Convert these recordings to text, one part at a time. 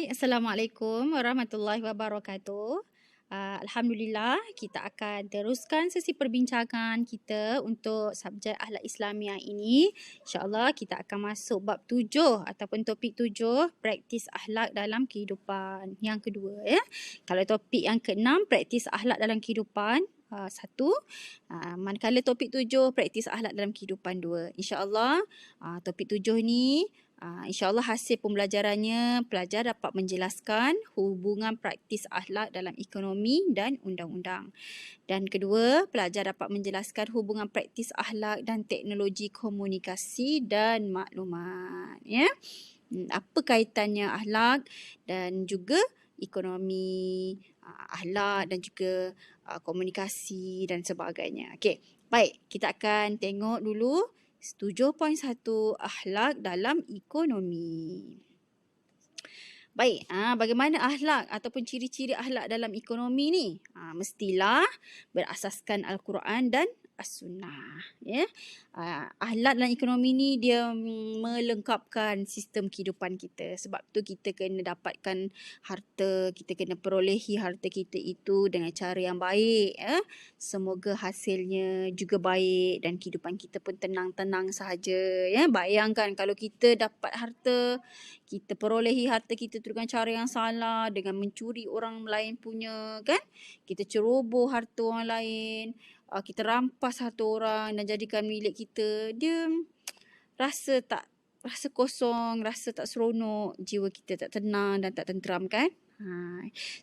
Assalamualaikum warahmatullahi wabarakatuh. Alhamdulillah, kita akan teruskan sesi perbincangan kita untuk subjek akhlak Islamiah ini. InsyaAllah kita akan masuk bab 7 ataupun topik 7, praktis akhlak dalam kehidupan. Yang kedua ya. Kalau topik yang ke-6, praktis akhlak dalam kehidupan. Satu. Manakala topik 7, praktis akhlak dalam kehidupan 2. InsyaAllah topik 7 ni InsyaAllah hasil pembelajarannya, pelajar dapat menjelaskan hubungan praktis akhlak dalam ekonomi dan undang-undang. Dan kedua, pelajar dapat menjelaskan hubungan praktis akhlak dan teknologi komunikasi dan maklumat. Ya? Apa kaitannya akhlak dan juga ekonomi, akhlak dan juga komunikasi dan sebagainya. Okey, baik, kita akan tengok dulu 7.1 akhlak dalam ekonomi. Baik, bagaimana akhlak ataupun ciri-ciri akhlak dalam ekonomi ni? Mestilah berasaskan Al-Quran dan As-Sunnah. Ya? Akhlak dalam ekonomi ni dia melengkapkan sistem kehidupan kita. Sebab tu kita kena dapatkan harta, kita kena perolehi harta kita itu dengan cara yang baik. Ya? Semoga hasilnya juga baik dan kehidupan kita pun tenang-tenang sahaja. Ya? Bayangkan kalau kita dapat harta, kita perolehi harta kita tu dengan cara yang salah, dengan mencuri orang lain punya, kan? Kita ceroboh harta orang lain, kita rampas harta orang dan jadikan milik kita, dia rasa kosong, rasa tak seronok, jiwa kita tak tenang dan tak tenteram, kan?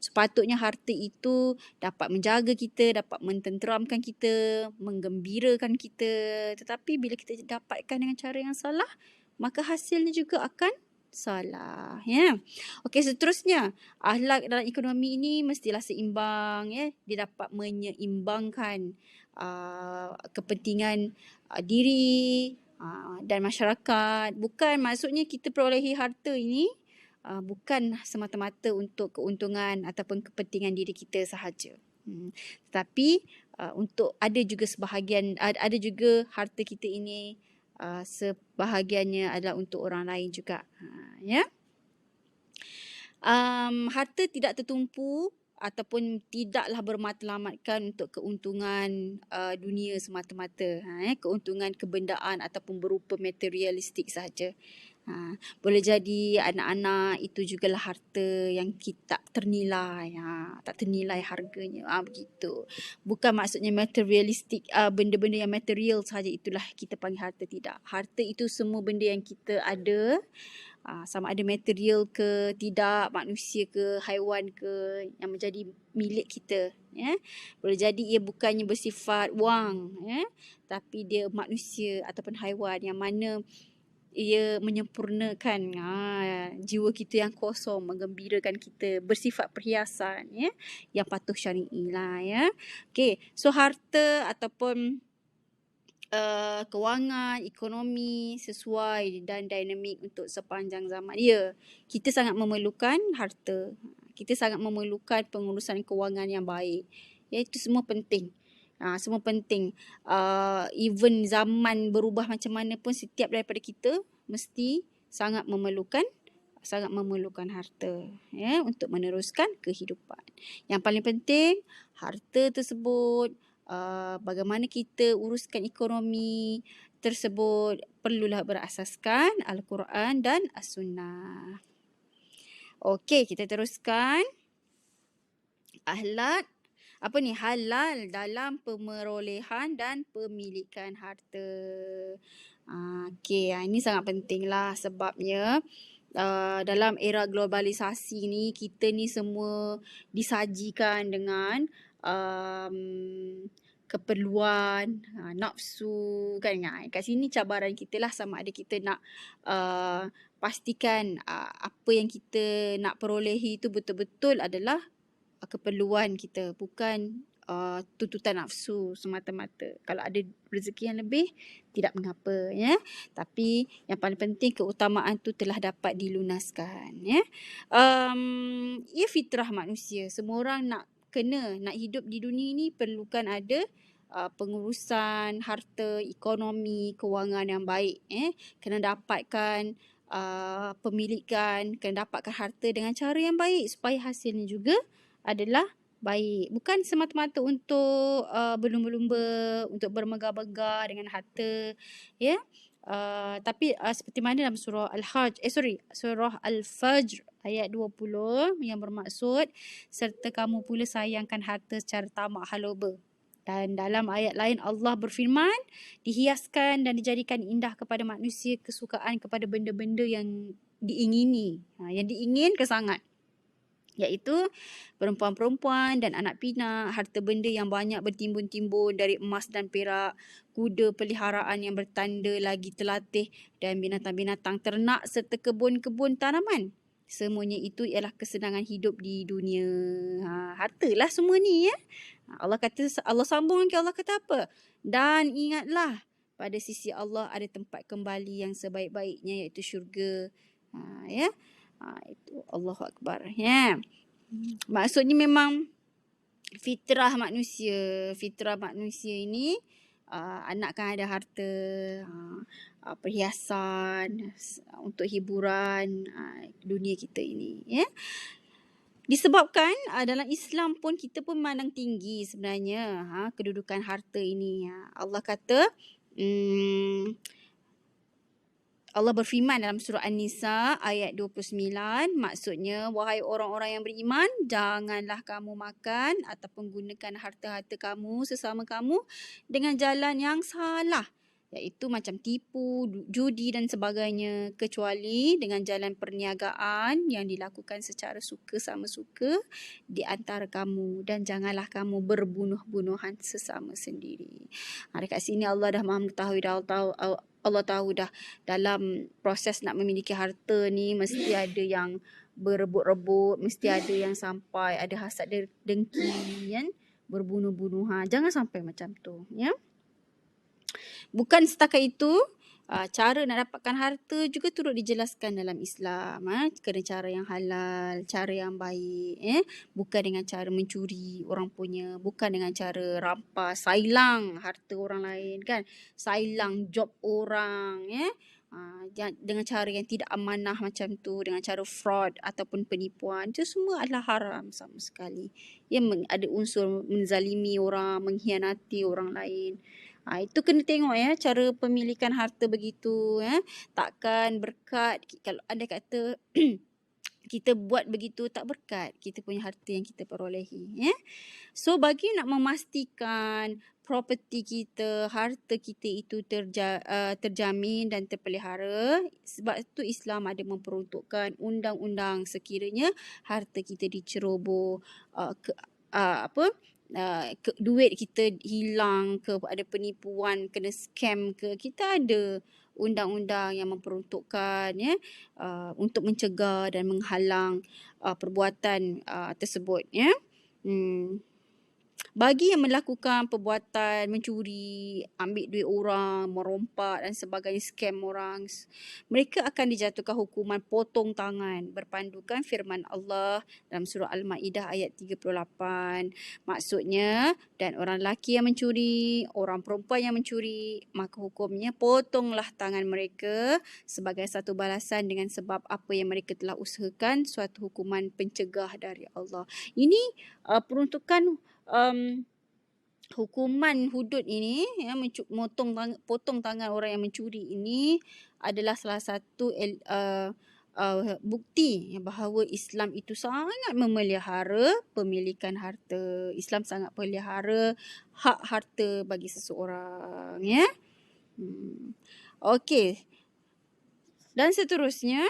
Sepatutnya harta itu dapat menjaga kita, dapat mententeramkan kita, menggembirakan kita. Tetapi bila kita dapatkan dengan cara yang salah, maka hasilnya juga akan salah. Ya. Okey, seterusnya, akhlak dalam ekonomi ini mestilah seimbang. Ya. Dia dapat menyeimbangkan kepentingan diri dan masyarakat. Bukan maksudnya kita perolehi harta ini bukan semata-mata untuk keuntungan ataupun kepentingan diri kita sahaja. Tetapi untuk ada juga sebahagian, ada juga harta kita ini sebahagiannya adalah untuk orang lain juga. Ya. Harta tidak tertumpu ataupun tidaklah bermatlamatkan untuk keuntungan dunia semata-mata. Keuntungan kebendaan ataupun berupa materialistik sahaja. Boleh jadi anak-anak itu jugalah harta yang kita tak ternilai. Tak ternilai harganya. Begitu. Bukan maksudnya materialistik, benda-benda yang material sahaja itulah kita panggil harta. Tidak. Harta itu semua benda yang kita ada, sama ada material ke tidak, manusia ke, haiwan ke, yang menjadi milik kita. Ya. Boleh jadi ia bukannya bersifat wang, ya, tapi dia manusia ataupun haiwan yang mana ia menyempurnakan jiwa kita yang kosong, menggembirakan kita, bersifat perhiasan, ya, yang patuh syar'i lah, ya. Okey, so harta ataupun kewangan, ekonomi sesuai dan dinamik untuk sepanjang zaman. Ya, kita sangat memerlukan harta. Kita sangat memerlukan pengurusan kewangan yang baik. Ya, itu semua penting. Semua penting. Even zaman berubah macam mana pun, setiap daripada kita mesti sangat memerlukan harta, ya, untuk meneruskan kehidupan. Yang paling penting, harta tersebut, bagaimana kita uruskan ekonomi tersebut perlulah berasaskan Al-Quran dan As-Sunnah. Okey, kita teruskan. Akhlak halal dalam pemerolehan dan pemilikan harta. Okey, ini sangat pentinglah sebabnya dalam era globalisasi ni, kita ni semua disajikan dengan keperluan, nafsu, kan? Kat sini cabaran kita lah, sama ada kita nak pastikan apa yang kita nak perolehi itu betul-betul adalah keperluan kita, bukan tuntutan nafsu semata-mata. Kalau ada rezeki yang lebih, tidak mengapa, ya. Tapi yang paling penting, keutamaan tu telah dapat dilunaskan, ya. Ia fitrah manusia. Semua orang nak hidup di dunia ni perlukan ada pengurusan harta, ekonomi, kewangan yang baik, kena dapatkan pemilikan, kena dapatkan harta dengan cara yang baik supaya hasilnya juga adalah baik. Bukan semata-mata untuk berlumba-lumba, untuk bermegah-megah dengan harta, ya. Tapi seperti mana dalam surah surah Al-Fajr ayat 20 yang bermaksud serta kamu pula sayangkan harta secara tamak haloba. Dan dalam ayat lain Allah berfirman, dihiaskan dan dijadikan indah kepada manusia kesukaan kepada benda-benda yang diingini. Yang diinginkan sangat. Iaitu perempuan-perempuan dan anak pinak, harta benda yang banyak bertimbun-timbun dari emas dan perak, kuda peliharaan yang bertanda lagi terlatih dan binatang-binatang ternak serta kebun-kebun tanaman. Semuanya itu ialah kesenangan hidup di dunia. Hartalah semua ni ya. Allah sambung lagi, Allah kata apa? Dan ingatlah pada sisi Allah ada tempat kembali yang sebaik-baiknya iaitu syurga. Ya. Itu Allahu Akbar. Ya. Maksudnya memang fitrah manusia ini anakkan ada harta, perhiasan untuk hiburan dunia kita ini, ya. Disebabkan dalam Islam pun kita pun memandang tinggi sebenarnya kedudukan harta ini. Allah kata, Allah berfirman dalam surah An-Nisa ayat 29, maksudnya, wahai orang-orang yang beriman, janganlah kamu makan ataupun gunakan harta-harta kamu sesama kamu dengan jalan yang salah, iaitu macam tipu, judi dan sebagainya, kecuali dengan jalan perniagaan yang dilakukan secara suka sama suka di antara kamu, dan janganlah kamu berbunuh-bunuhan sesama sendiri. Dekat sini Allah dah maha mengetahui, Allah tahu dah dalam proses nak memiliki harta ni mesti ada yang berebut-rebut, mesti ada yang sampai ada hasad dengki, kan? Berbunuh-bunuhan. Jangan sampai macam tu, ya. Bukan setakat itu, cara nak dapatkan harta juga turut dijelaskan dalam Islam. Kena cara yang halal, cara yang baik. Bukan dengan cara mencuri orang punya, bukan dengan cara rampas, sailang harta orang lain, kan? Sailang job orang, dengan cara yang tidak amanah macam tu, dengan cara fraud ataupun penipuan. Itu semua adalah haram sama sekali. Ada unsur menzalimi orang, mengkhianati orang lain. Itu kena tengok ya, cara pemilikan harta begitu. Takkan berkat kalau anda kata kita buat begitu tak berkat kita punya harta yang kita perolehi. So bagi nak memastikan properti kita, harta kita itu terjamin dan terpelihara, sebab itu Islam ada memperuntukkan undang-undang sekiranya harta kita diceroboh, duit kita hilang ke, ada penipuan, kena scam ke, kita ada undang-undang yang memperuntukkan untuk mencegah dan menghalang perbuatan tersebut, ya. Bagi yang melakukan perbuatan mencuri, ambil duit orang, merompak dan sebagainya, scam orang, mereka akan dijatuhkan hukuman potong tangan berpandukan firman Allah dalam surah Al-Ma'idah ayat 38. Maksudnya, dan orang lelaki yang mencuri, orang perempuan yang mencuri, maka hukumnya potonglah tangan mereka sebagai satu balasan dengan sebab apa yang mereka telah usahakan, suatu hukuman pencegah dari Allah. Ini peruntukan hukuman hudud ini, potong tangan orang yang mencuri ini adalah salah satu bukti bahawa Islam itu sangat memelihara pemilikan harta. Islam sangat pelihara hak harta bagi seseorang, ya. Okey. Dan seterusnya,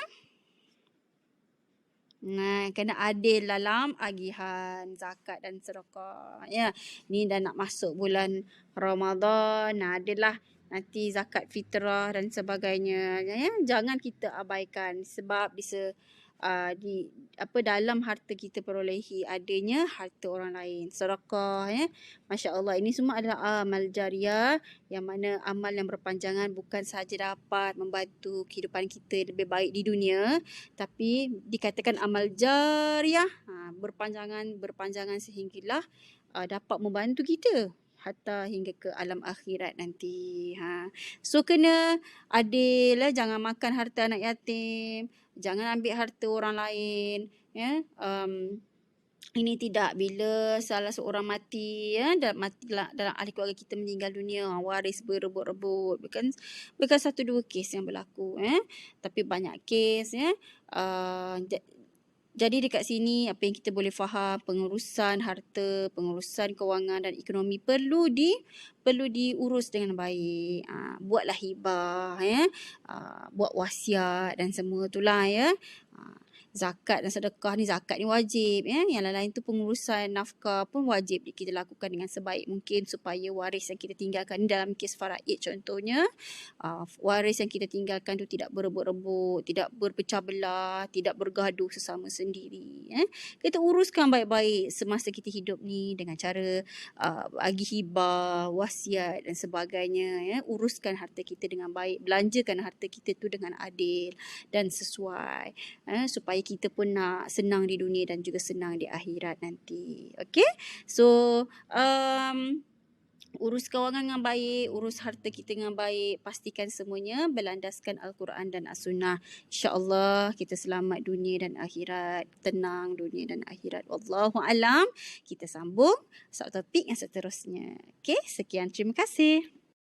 kena adil dalam agihan zakat dan sedekah. Ya, ni dah nak masuk bulan Ramadan. Adalah nanti zakat fitrah dan sebagainya. Ya, jangan kita abaikan sebab dalam harta kita perolehi adanya harta orang lain. Sedekah, ya. Masya-Allah, ini semua adalah amal jariah, yang mana amal yang berpanjangan bukan sahaja dapat membantu kehidupan kita lebih baik di dunia, tapi dikatakan amal jariah berpanjangan sehinggalah dapat membantu kita hatta hingga ke alam akhirat nanti. So kena adil lah, jangan makan harta anak yatim, jangan ambil harta orang lain, ya. Ini tidak, bila salah seorang mati, ya, dalam ahli keluarga kita meninggal dunia, waris berebut-rebut. Bukan satu dua kes yang berlaku, tapi banyak kes, ya. Jadi dekat sini apa yang kita boleh faham, pengurusan harta, pengurusan kewangan dan ekonomi perlu diurus dengan baik. Buatlah hibah, ya. Buat wasiat dan semua itulah, ya. Zakat dan sedekah ni, zakat ni wajib, ya. Yang lain-lain tu pengurusan nafkah pun wajib kita lakukan dengan sebaik mungkin supaya waris yang kita tinggalkan ni, dalam kes faraid contohnya, waris yang kita tinggalkan tu tidak berebut-rebut, tidak berpecah belah, tidak bergaduh sesama sendiri, ya. Kita uruskan baik-baik semasa kita hidup ni dengan cara bagi hibah, wasiat dan sebagainya, ya. Uruskan harta kita dengan baik, belanjakan harta kita tu dengan adil dan sesuai, supaya kita pun nak senang di dunia dan juga senang di akhirat nanti. Okay? So, urus kewangan dengan baik, urus harta kita dengan baik, pastikan semuanya berlandaskan Al-Quran dan As-Sunnah. InsyaAllah kita selamat dunia dan akhirat, tenang dunia dan akhirat. Wallahu'alam. Kita sambung topik yang seterusnya. Okay? Sekian, terima kasih.